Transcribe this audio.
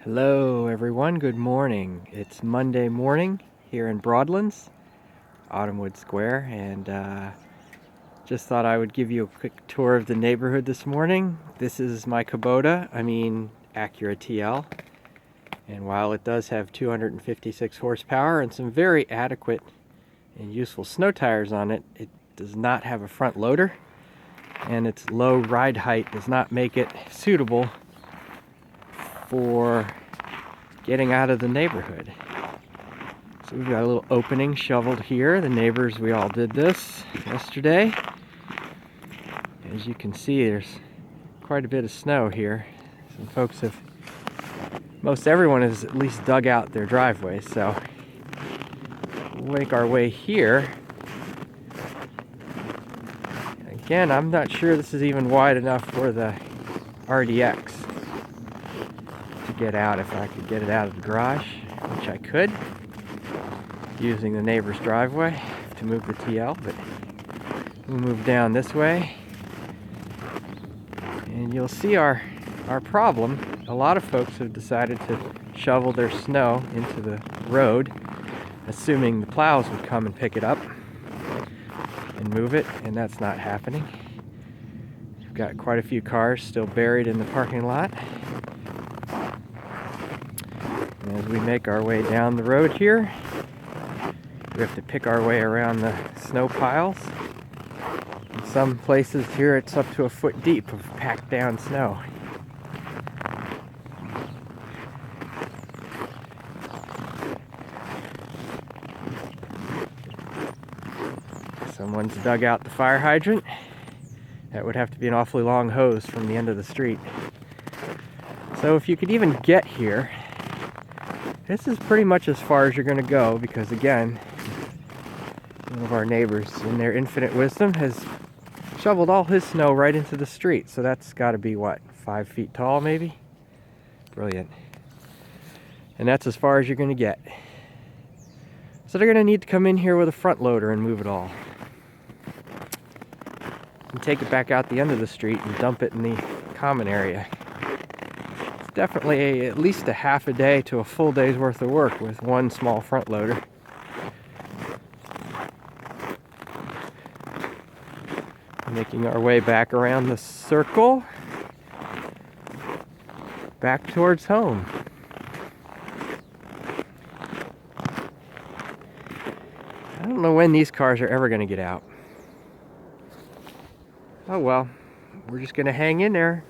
Hello everyone, good morning. It's Monday morning here in Broadlands, Autumnwood Square, and just thought I would give you a quick tour of the neighborhood this morning. This is my Kubota, Acura TL, and while it does have 256 horsepower and some very adequate and useful snow tires on it, it does not have a front loader, and its low ride height does not make it suitable for getting out of the neighborhood. So we've got a little opening shoveled here. The neighbors, we all did this yesterday. As you can see, there's quite a bit of snow here. Some folks have, most everyone has at least dug out their driveway, so we'll make our way here. Again, I'm not sure this is even wide enough for the RDX to get out. If I could get it out of the garage, which I could, using the neighbor's driveway to move the TL, but we'll move down this way and you'll see our problem. A lot of folks have decided to shovel their snow into the road, assuming the plows would come and pick it up and move it, and that's not happening. We've got quite a few cars still buried in the parking lot. As we make our way down the road here, we have to pick our way around the snow piles. In some places here it's up to a foot deep of packed down snow. Someone's dug out the fire hydrant. That would have to be an awfully long hose from the end of the street. So if you could even get here, this is pretty much as far as you're going to go, because again, one of our neighbors, in their infinite wisdom, has shoveled all his snow right into the street. So that's got to be, what, 5 feet tall maybe? Brilliant. And that's as far as you're going to get. So they're going to need to come in here with a front loader and move it all. And take it back out the end of the street and dump it in the common area. Definitely at least a half a day to a full day's worth of work with one small front loader. Making our way back around the circle, back towards home. I don't know when these cars are ever going to get out. Oh well, we're just going to hang in there.